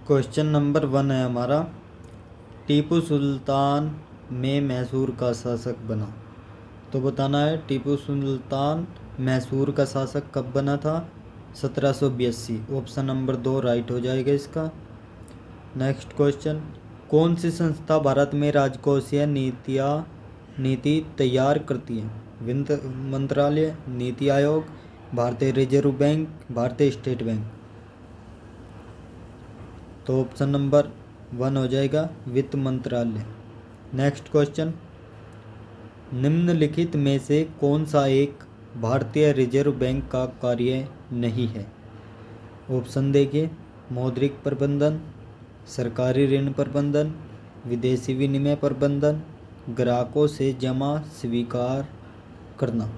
Question number 1 है हमारा, टीपू सुल्तान में मैसूर का शासक बना। तो बताना है टीपू सुल्तान मैसूर का शासक कब बना था। 1782। ऑप्शन नंबर 2 राइट हो जाएगा इसका। नेक्स्ट क्वेश्चन, कौन सी संस्था भारत में राजकोषीय नीति तैयार करती है। वित्त मंत्रालय, नीति आयोग, भारतीय रिजर्व बैंक, भारतीय स्टेट बैंक। तो ऑप्शन नंबर 1 हो जाएगा वित्त मंत्रालय। नेक्स्ट क्वेश्चन, निम्नलिखित में से कौन सा एक भारतीय रिजर्व बैंक का कार्य नहीं है। ऑप्शन देखिए, मौद्रिक प्रबंधन, सरकारी ऋण प्रबंधन, विदेशी विनिमय प्रबंधन, ग्राहकों से जमा स्वीकार करना।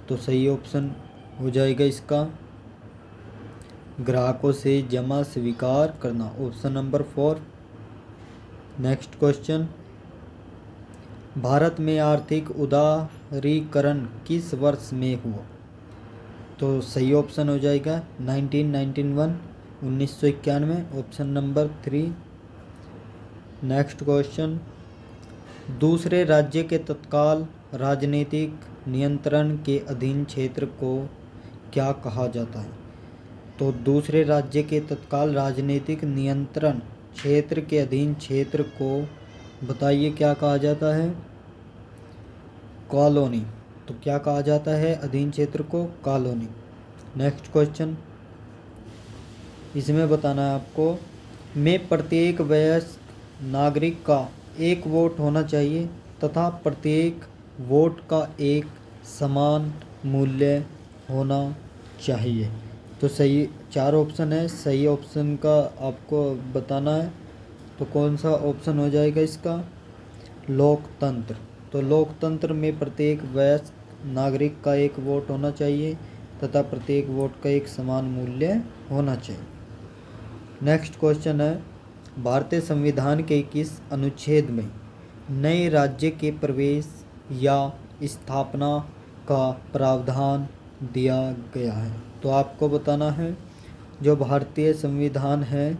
तो सही ऑप्शन हो जाएगा इसका ग्राहकों से जमा स्वीकार करना, option number 4। Next question, Bharat में आर्थिक उदारीकरण किस वर्ष में हुआ। तो सही ऑप्शन हो जाएगा 1991, 1991, ऑप्शन नंबर 3। नेक्स्ट क्वेश्चन, दूसरे राज्य के तत्काल राजनीतिक नियंत्रण के अधीन क्षेत्र को क्या कहा जाता है। तो दूसरे राज्य के तत्काल राजनीतिक नियंत्रण क्षेत्र के अधीन क्षेत्र को बताइए क्या कहा जाता है। कॉलोनी। तो क्या कहा जाता है अधीन क्षेत्र को, कॉलोनी। नेक्स्ट क्वेश्चन, इसमें बताना है आपको, में प्रत्येक वयस्क नागरिक का एक वोट होना चाहिए तथा प्रत्येक वोट का एक समान मूल्य होना चाहिए। तो सही 4 ऑप्शन है, सही ऑप्शन का आपको बताना है। तो कौन सा ऑप्शन हो जाएगा इसका, लोकतंत्र। तो लोकतंत्र में प्रत्येक वयस्क नागरिक का एक वोट होना चाहिए तथा प्रत्येक वोट का एक समान मूल्य होना चाहिए। नेक्स्ट क्वेश्चन है, भारतीय संविधान के किस अनुच्छेद में नए राज्य के प्रवेश या स्थापना का प्रावधान दिया गया है। तो आपको बताना है जो भारतीय संविधान है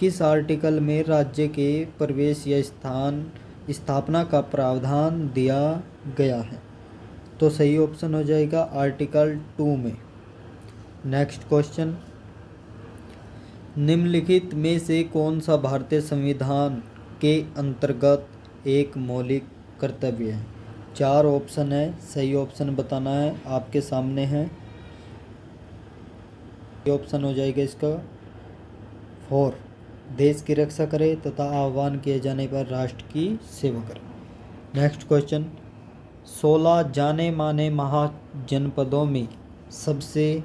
किस आर्टिकल में राज्य के प्रवेश या स्थापना का प्रावधान दिया गया है। तो सही ऑप्शन हो जाएगा आर्टिकल 2 में। नेक्स्ट क्वेश्चन, निम्नलिखित में से कौन सा भारतीय संविधान के अंतर्गत एक मौलिक कर्तव्य है। 4 ऑप्शन है, सही ऑप्शन बताना है, आपके सामने है। ऑप्शन हो जाएगा इसका 4, देश की रक्षा करे तथा आह्वान किए जाने पर राष्ट्र की सेवा करे। नेक्स्ट क्वेश्चन, 16 जाने माने महाजनपदों में सबसे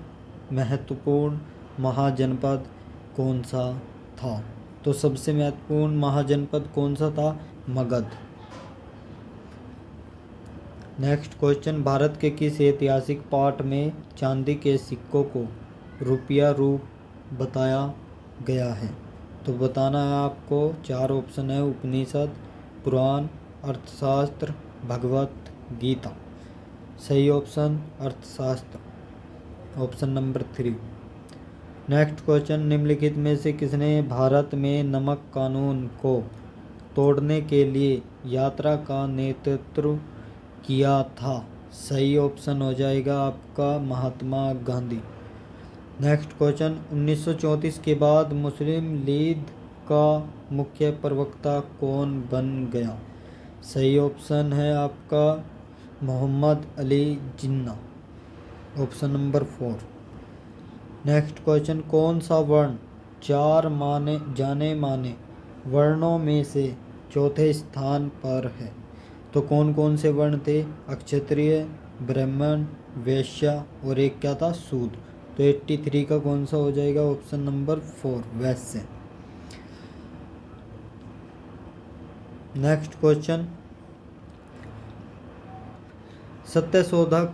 महत्वपूर्ण महाजनपद कौन सा था। तो सबसे महत्वपूर्ण महाजनपद कौन सा था, मगध। नेक्स्ट क्वेश्चन, भारत के किस ऐतिहासिक पाठ में चांदी के सिक्कों को रुपया रूप बताया गया है। तो बताना है आपको 4 ऑप्शन है, उपनिषद, पुराण, अर्थशास्त्र, भगवत गीता। सही ऑप्शन अर्थशास्त्र, ऑप्शन नंबर 3। नेक्स्ट क्वेश्चन, निम्नलिखित में से किसने भारत में नमक कानून को तोड़ने के लिए यात्रा का नेतृत्व किया था। सही ऑप्शन हो जाएगा आपका महात्मा गांधी। नेक्स्ट क्वेश्चन, 1934 के बाद मुस्लिम लीग का मुख्य प्रवक्ता कौन बन गया। सही ऑप्शन है आपका Mohammad Ali Jinnah, option number 4। Next question, कौन सा वर्ण 4 जाने माने वर्णों में से चौथे स्थान पर है। तो कौन कौन से वर्ण थे, अक्षत्रिय, ब्राह्मण, वैश्य और एक क्या था, शूद्र। तो 83 का कौन सा हो जाएगा, ऑप्शन नंबर 4 वैश्य। नेक्स्ट क्वेश्चन, सत्यशोधक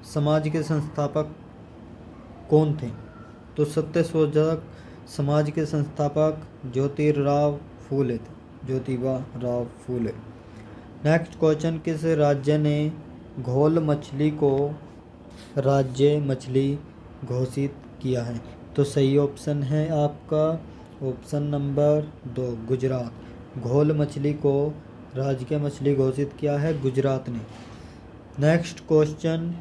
समाज के संस्थापक कौन थे। तो सत्यशोधक समाज के संस्थापक ज्योतिराव फूले थे, ज्योतिबा राव फूले। नेक्स्ट क्वेश्चन, किस राज्य ने घोल मछली को राज्य मछली घोषित किया है। तो सही ऑप्शन है आपका ऑप्शन नंबर 2 गुजरात। घोल मछली को राजकीय मछली घोषित किया है गुजरात ने। नेक्स्ट क्वेश्चन,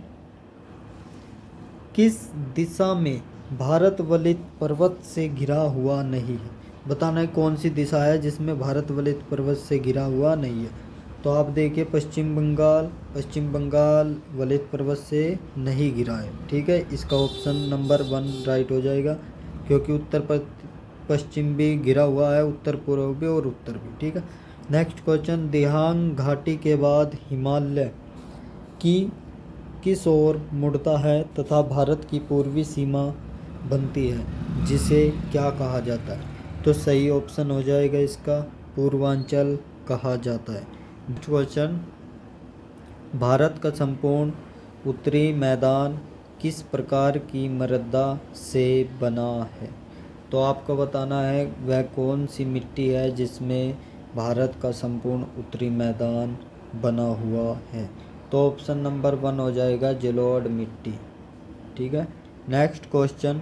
किस दिशा में भारत वलित पर्वत से घिरा हुआ नहीं है? बताना है कौन सी दिशा है जिसमें भारत वलित पर्वत से घिरा हुआ नहीं है। तो आप देखिए पश्चिम बंगाल वलित पर्वत से नहीं घिरा है, ठीक है। इसका ऑप्शन नंबर 1 राइट हो जाएगा, क्योंकि पश्चिम भी घिरा हुआ है, उत्तर पूर्व भी और उत्तर भी, ठीक है। नेक्स्ट क्वेश्चन, दिहांग घाटी के बाद हिमालय की किस ओर मुड़ता है तथा भारत की पूर्वी सीमा बनती है, जिसे क्या कहा जाता है? तो सही ऑप्शन हो जाएगा इसका पूर्वांचल कहा जाता है। क्वेश्चन, भारत का संपूर्ण उत्तरी मैदान किस प्रकार की मृदा से बना है? तो आपको बताना है वह कौन सी मिट्टी है जिसमें भारत का संपूर्ण उत्तरी मैदान बना हुआ है। तो ऑप्शन नंबर 1 हो जाएगा जलोढ़ मिट्टी, ठीक है। नेक्स्ट क्वेश्चन,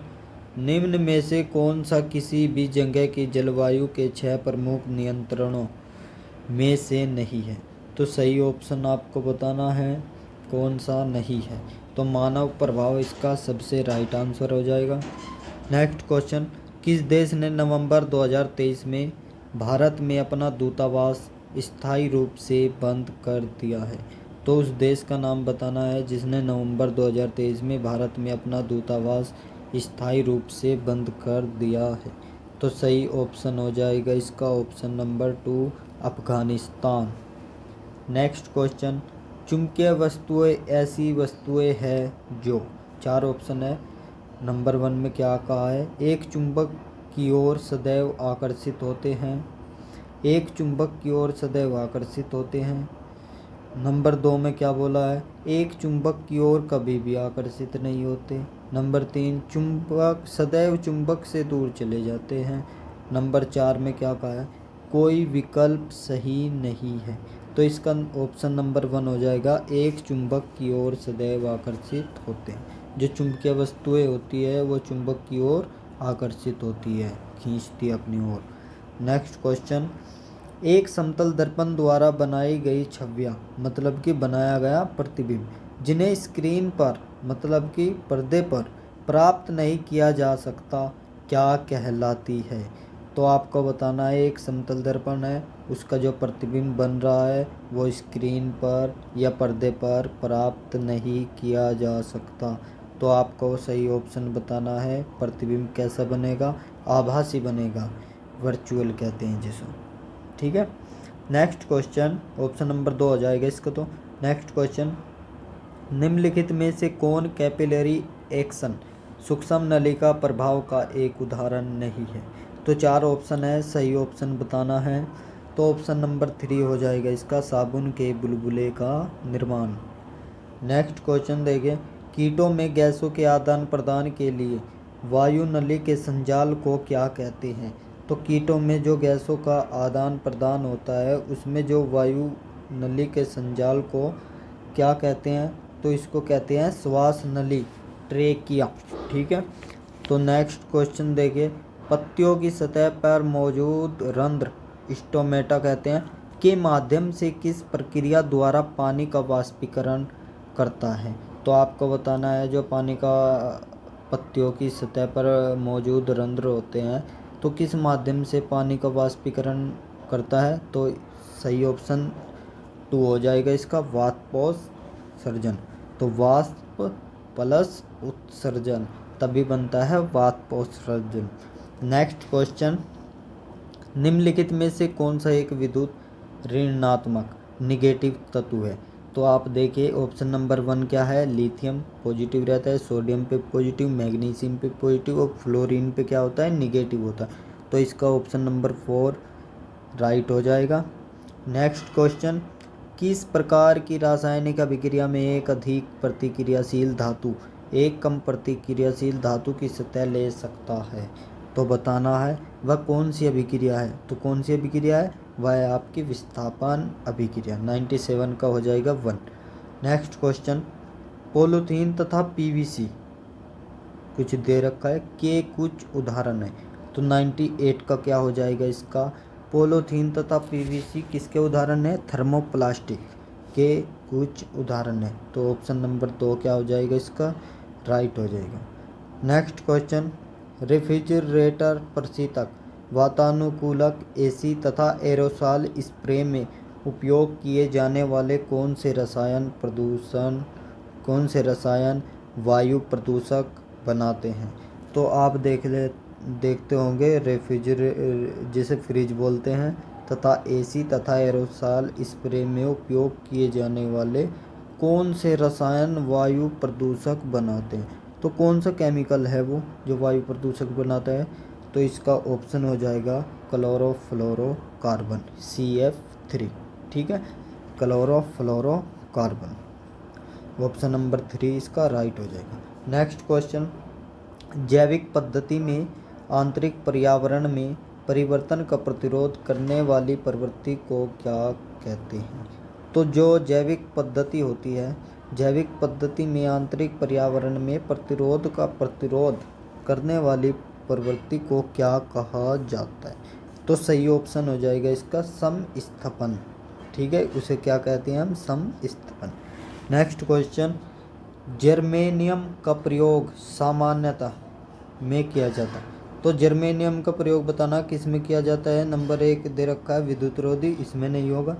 निम्न में से कौन सा किसी भी जगह की जलवायु के 6 प्रमुख नियंत्रणों में से नहीं है? तो सही ऑप्शन आपको बताना है कौन सा नहीं है। तो मानव प्रभाव इसका सबसे राइट आंसर हो जाएगा। नेक्स्ट क्वेश्चन, किस देश ने नवंबर 2023 में भारत में अपना दूतावास स्थायी रूप से बंद कर दिया है? तो उस देश का नाम बताना है जिसने नवंबर 2023 में भारत में अपना दूतावास स्थायी रूप से बंद कर दिया है। तो सही ऑप्शन हो जाएगा इसका option number 2 Afghanistan. Next question, चुंबकीय वस्तुएं ऐसी वस्तुएं हैं जो, 4 ऑप्शन है। नंबर 1 में क्या कहा है? एक चुंबक की ओर सदैव आकर्षित होते हैं। एक चुंबक की ओर सदैव आकर्षित होते हैं। नंबर 2 में क्या बोला है? एक चुंबक की ओर कभी भी आकर्षित नहीं होते। नंबर 3, चुंबक सदैव चुंबक से दूर चले जाते हैं। नंबर 4 में क्या कहा है? कोई विकल्प सही नहीं है। तो इसका ऑप्शन नंबर 1 हो जाएगा, एक चुंबक की ओर सदैव आकर्षित होते हैं। जो चुंबकीय वस्तुएं होती है वो चुंबक की ओर आकर्षित होती है, खींचती है अपनी ओर। नेक्स्ट क्वेश्चन, एक समतल दर्पण द्वारा बनाई गई छवियां मतलब कि बनाया गया प्रतिबिंब जिन्हें स्क्रीन पर मतलब कि पर्दे पर प्राप्त नहीं किया जा सकता क्या कहलाती है? तो आपको बताना है एक समतल दर्पण है, उसका जो प्रतिबिंब बन रहा है वो स्क्रीन पर या पर्दे पर प्राप्त नहीं किया जा सकता। तो आपको सही ऑप्शन बताना है प्रतिबिंब कैसा बनेगा? आभासी बनेगा, वर्चुअल कहते हैं जिसको, ठीक है। नेक्स्ट क्वेश्चन ऑप्शन नंबर 2 हो जाएगा इसका। तो नेक्स्ट क्वेश्चन, निम्नलिखित में से कौन कैपिलरी एक्शन सूक्ष्म नलिका प्रभाव का एक उदाहरण नहीं है? तो 4 ऑप्शन है, सही ऑप्शन बताना है। तो ऑप्शन नंबर 3 हो जाएगा इसका साबुन के बुलबुले का निर्माण। नेक्स्ट क्वेश्चन देखिए, कीटों में गैसों के आदान प्रदान के लिए वायु नली के संजाल को क्या कहते हैं? तो कीटों में जो गैसों का आदान प्रदान होता है उसमें जो वायु नली के संजाल को क्या कहते हैं? तो इसको कहते हैं श्वास नली, ट्रेकिया, ठीक है। तो नेक्स्ट क्वेश्चन देखिए, पत्तियों की सतह पर मौजूद रंध्र स्टोमेटा कहते हैं के माध्यम से किस प्रक्रिया द्वारा पानी का वाष्पीकरण करता है? तो आपको बताना है जो पानी का पत्तियों की सतह पर मौजूद रंध्र होते हैं तो किस माध्यम से पानी का वाष्पीकरण करता है? तो सही ऑप्शन 2 हो जाएगा इसका वाष्पोत्सर्जन। तो वाष्प प्लस उत्सर्जन तभी बनता है वाष्पोत्सर्जन। नेक्स्ट क्वेश्चन, निम्नलिखित में से कौन सा एक विद्युत ऋणात्मक निगेटिव तत्व है? तो आप देखिए ऑप्शन नंबर 1 क्या है? लिथियम पॉजिटिव रहता है, सोडियम पे पॉजिटिव, मैग्नीशियम पे पॉजिटिव और फ्लोरीन पे क्या होता है? निगेटिव होता है। तो इसका ऑप्शन नंबर 4 राइट हो जाएगा। नेक्स्ट क्वेश्चन, किस प्रकार की रासायनिक अभिक्रिया में एक अधिक प्रतिक्रियाशील धातु एक कम प्रतिक्रियाशील धातु की सतह ले सकता है? तो बताना है वह कौन सी अभिक्रिया है। तो कौन सी अभिक्रिया है? वह है आपकी विस्थापन अभिक्रिया। 97 का हो जाएगा 1। नेक्स्ट क्वेश्चन, पॉलीथीन तथा पीवीसी कुछ दे रखा है के कुछ उदाहरण है। तो 98 का क्या हो जाएगा इसका? पॉलीथीन तथा पीवीसी किसके उदाहरण है? थर्मोप्लास्टिक के कुछ उदाहरण है। तो ऑप्शन नंबर 2 क्या हो जाएगा इसका? राइट हो जाएगा। नेक्स्ट क्वेश्चन, रेफ्रिजरेटर प्रशीतक, वातानुकूलक, एसी तथा एरोसॉल स्प्रे में उपयोग किए जाने वाले कौन से रसायन वायु प्रदूषक बनाते हैं? तो आप देखते होंगे जिसे फ्रिज बोलते हैं, तथा एसी तथा एरोसॉल स्प्रे में उपयोग किए जाने वाले कौन से रसायन वायु प्रदूषक बनाते हैं? तो कौन सा केमिकल है वो जो वायु प्रदूषक बनाता है? तो इसका ऑप्शन हो जाएगा क्लोरोफ्लोरोकार्बन, CF3। ठीक है, क्लोरोफ्लोरोकार्बन, ऑप्शन नंबर 3 इसका राइट हो जाएगा। नेक्स्ट क्वेश्चन, जैविक पद्धति में आंतरिक पर्यावरण में परिवर्तन का प्रतिरोध करने वाली प्रवृत्ति को क्या कहते हैं? तो जो जैविक पद्धति होती है, जैविक पद्धति में आंतरिक पर्यावरण में प्रतिरोध करने वाली प्रवृत्ति को क्या कहा जाता है? तो सही ऑप्शन हो जाएगा इसका समस्थापन। ठीक है, उसे क्या कहते हैं हम? समस्थापन। नेक्स्ट क्वेश्चन, जर्मेनियम का प्रयोग सामान्यतः में किया जाता है। तो जर्मेनियम का प्रयोग बताना किस में किया जाता है? नंबर 1 दे रखा है विद्युत रोधी, इसमें नहीं होगा।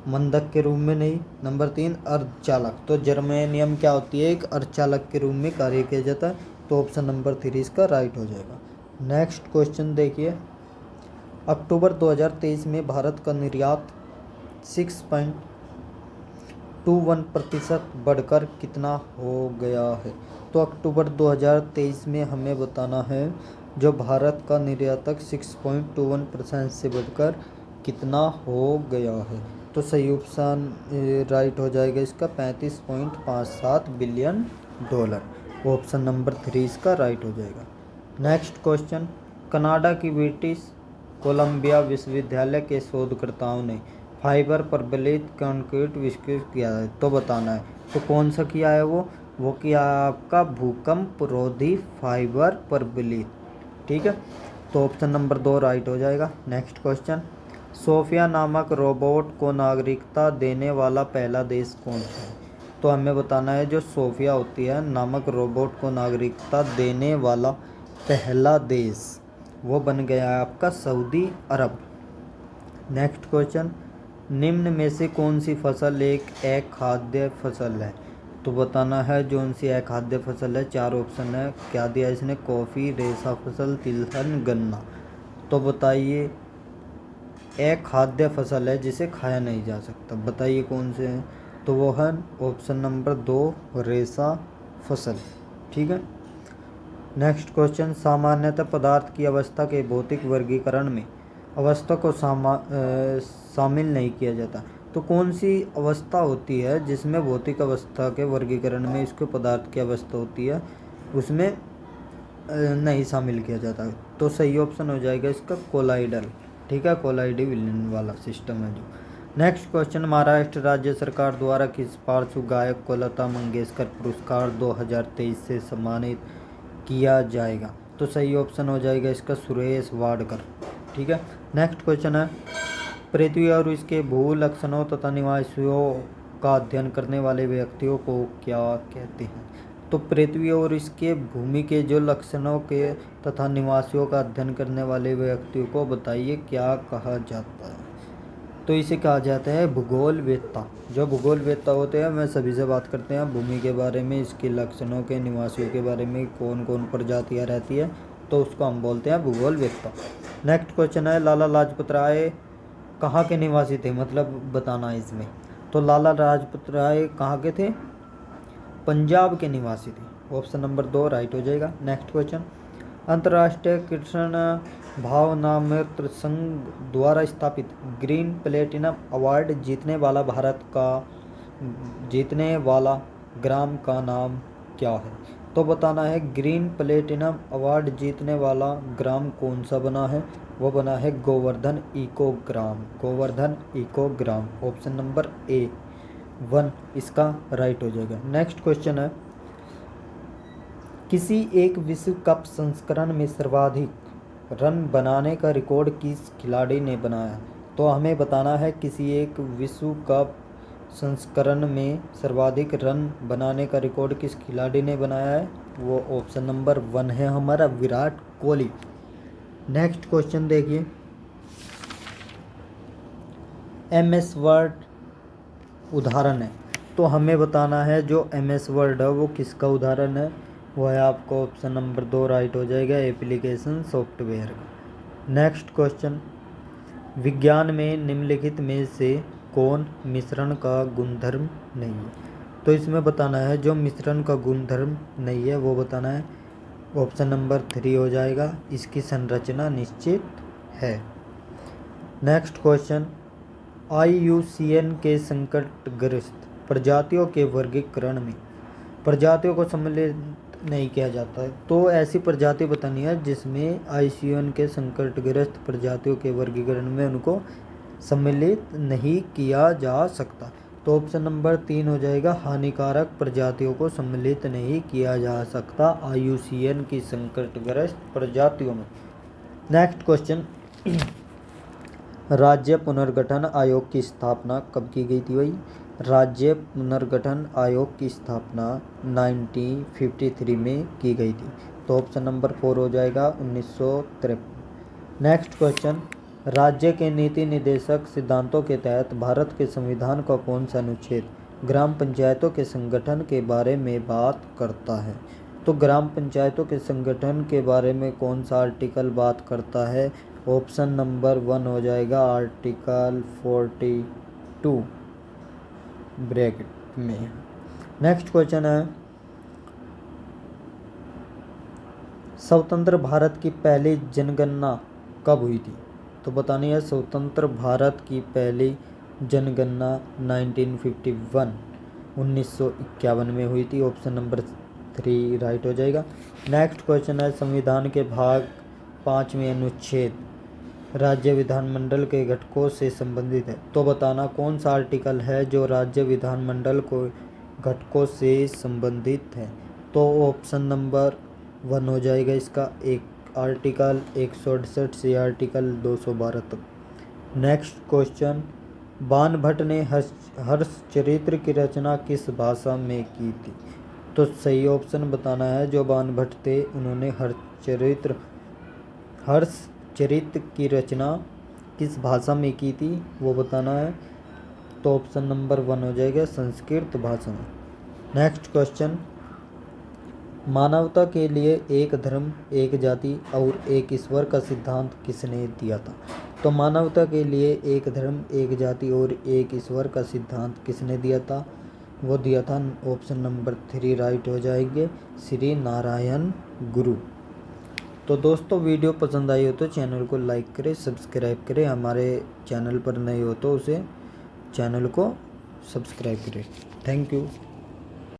मंदक के रूप में नहीं। नंबर 3 अर्धचालक, तो जर्मेनियम क्या होती है? एक अर्धचालक के रूप में कार्य किया जाता है। तो ऑप्शन नंबर 3 इसका राइट हो जाएगा। नेक्स्ट क्वेश्चन देखिए, अक्टूबर 2023 में भारत का निर्यात 6.21% बढ़कर कितना हो गया है? तो अक्टूबर 2023 में हमें बताना है जो भारत का निर्यातक 6.21% से बढ़कर कितना हो गया है? तो सही ऑप्शन राइट हो जाएगा इसका $35.57 बिलियन। ऑप्शन नंबर 3 इसका राइट हो जाएगा। नेक्स्ट क्वेश्चन, कनाडा की ब्रिटिश कोलंबिया विश्वविद्यालय के शोधकर्ताओं ने फाइबर प्रबलित कंक्रीट विकसित किया है। तो बताना है तो कौन सा किया है वो किया आपका भूकंप रोधी फाइबर प्रबलित। ठीक है, तो ऑप्शन नंबर 2 राइट हो जाएगा। नेक्स्ट क्वेश्चन, सोफिया नामक रोबोट को नागरिकता देने वाला पहला देश कौन सा है? तो हमें बताना है जो सोफिया होती है नामक रोबोट को नागरिकता देने वाला पहला देश, वो बन गया है आपका सऊदी अरब। नेक्स्ट क्वेश्चन, निम्न में से कौन सी फसल एक अखाद्य फसल है? तो बताना है जो उनसी अखाद्य फसल है। 4 ऑप्शन है, क्या दिया इसने? कॉफ़ी, रेशा फसल, तिलहन, गन्ना। तो बताइए अखाद्य फसल है जिसे खाया नहीं जा सकता, बताइए कौन से हैं? तो वो है ऑप्शन नंबर 2 रेशा फसल। ठीक है। नेक्स्ट क्वेश्चन, सामान्यतः पदार्थ की अवस्था के भौतिक वर्गीकरण में अवस्था को शामिल नहीं किया जाता। तो कौन सी अवस्था होती है जिसमें भौतिक अवस्था के वर्गीकरण में इसके पदार्थ की अवस्था होती है उसमें नहीं शामिल किया जाता? तो सही ऑप्शन हो जाएगा इसका कोलाइडल। ठीक है, कोलाइडी विलन वाला सिस्टम है जो। नेक्स्ट क्वेश्चन, महाराष्ट्र राज्य सरकार द्वारा किस पार्श्व गायक को लता मंगेशकर पुरस्कार 2023 से सम्मानित किया जाएगा? तो सही ऑप्शन हो जाएगा इसका सुरेश वाडकर। ठीक है। नेक्स्ट क्वेश्चन है, पृथ्वी और इसके भू लक्षणों तथा निवासियों का अध्ययन करने वाले व्यक्तियों को क्या कहते हैं? तो पृथ्वी और इसके भूमि के जो लक्षणों के तथा निवासियों का अध्ययन करने वाले व्यक्तियों को बताइए क्या कहा जाता है? तो इसे कहा जाता है भूगोलवेत्ता। जो भूगोलवेत्ता होते हैं वे सभी से बात करते हैं भूमि के बारे में, इसके लक्षणों के, निवासियों के बारे में, कौन कौन प्रजातियाँ रहती है, तो उसको हम बोलते हैं भूगोलवेत्ता। नेक्स्ट क्वेश्चन है, लाला लाजपत राय कहाँ के निवासी थे? मतलब बताना है इसमें। तो लाला लाजपत राय कहाँ के थे? पंजाब के निवासी थे। ऑप्शन नंबर 2 राइट हो जाएगा। नेक्स्ट क्वेश्चन, अंतर्राष्ट्रीय कृष्ण भावनामृत संघ द्वारा स्थापित ग्रीन प्लेटिनम अवार्ड जीतने वाला ग्राम का नाम क्या है? तो बताना है ग्रीन प्लेटिनम अवार्ड जीतने वाला ग्राम कौन सा बना है? वो बना है गोवर्धन इको ग्राम। गोवर्धन इको ग्राम, ऑप्शन नंबर A1 इसका राइट हो जाएगा। नेक्स्ट क्वेश्चन है, किसी एक विश्व कप संस्करण में सर्वाधिक रन बनाने का रिकॉर्ड किस खिलाड़ी ने बनाया? तो हमें बताना है किसी एक विश्व कप संस्करण में सर्वाधिक रन बनाने का रिकॉर्ड किस खिलाड़ी ने बनाया है? वो ऑप्शन नंबर 1 है हमारा विराट कोहली। नेक्स्ट क्वेश्चन देखिए, MS वर्ड उदाहरण है। तो हमें बताना है जो MS वर्ड है वो किसका उदाहरण है? वो है आपको ऑप्शन नंबर 2 राइट हो जाएगा, एप्लीकेशन सॉफ्टवेयर का। नेक्स्ट क्वेश्चन, विज्ञान में निम्नलिखित में से कौन मिश्रण का गुणधर्म नहीं है? तो इसमें बताना है जो मिश्रण का गुणधर्म नहीं है वो बताना है, ऑप्शन नंबर 3 हो जाएगा, इसकी संरचना निश्चित है। नेक्स्ट क्वेश्चन, IUCN के संकटग्रस्त प्रजातियों के वर्गीकरण में प्रजातियों को सम्मिलित नहीं किया जाता है। तो ऐसी प्रजाति बतानी है जिसमें IUCN के संकटग्रस्त प्रजातियों के वर्गीकरण में उनको सम्मिलित नहीं किया जा सकता। तो ऑप्शन नंबर 3 हो जाएगा, हानिकारक प्रजातियों को सम्मिलित नहीं किया जा सकता IUCN की संकटग्रस्त प्रजातियों में। नेक्स्ट क्वेश्चन, राज्य पुनर्गठन आयोग की स्थापना कब की गई थी भाई? राज्य पुनर्गठन आयोग की स्थापना 1953 में की गई थी। तो ऑप्शन नंबर 4 हो जाएगा, 1953। नेक्स्ट क्वेश्चन, राज्य के नीति निर्देशक सिद्धांतों के तहत भारत के संविधान का कौन सा अनुच्छेद ग्राम पंचायतों के संगठन के बारे में बात करता है? तो ग्राम पंचायतों के संगठन के बारे में कौन सा आर्टिकल बात करता है? ऑप्शन नंबर 1 हो जाएगा, आर्टिकल 42 ब्रैकेट में। नेक्स्ट क्वेश्चन है, स्वतंत्र भारत की पहली जनगणना कब हुई थी? तो बतानी है स्वतंत्र भारत की पहली जनगणना 1951 में हुई थी। ऑप्शन नंबर 3 राइट हो जाएगा। नेक्स्ट क्वेश्चन है, संविधान के भाग 5वें अनुच्छेद राज्य विधानमंडल के घटकों से संबंधित है। तो बताना कौन सा आर्टिकल है जो राज्य विधानमंडल को घटकों से संबंधित है? तो ऑप्शन नंबर 1 हो जाएगा इसका, एक आर्टिकल 168 से आर्टिकल 212 तक। नेक्स्ट क्वेश्चन, बाणभट्ट ने हर्षचरित्र की रचना किस भाषा में की थी? तो सही ऑप्शन बताना है, जो बाणभट्ट थे उन्होंने हर्षचरित्र की रचना किस भाषा में की थी वो बताना है। तो ऑप्शन नंबर 1 हो जाएगा, संस्कृत भाषा में। नेक्स्ट क्वेश्चन, मानवता के लिए एक धर्म, एक जाति और एक ईश्वर का सिद्धांत किसने दिया था? तो मानवता के लिए एक धर्म, एक जाति और एक ईश्वर का सिद्धांत किसने दिया था? वो दिया था ऑप्शन नंबर 3 राइट हो जाएंगे, श्री नारायण गुरु। तो दोस्तों वीडियो पसंद आई हो तो चैनल को लाइक करें, सब्सक्राइब करें। हमारे चैनल पर नए हो तो उसे चैनल को सब्सक्राइब करें। Thank you.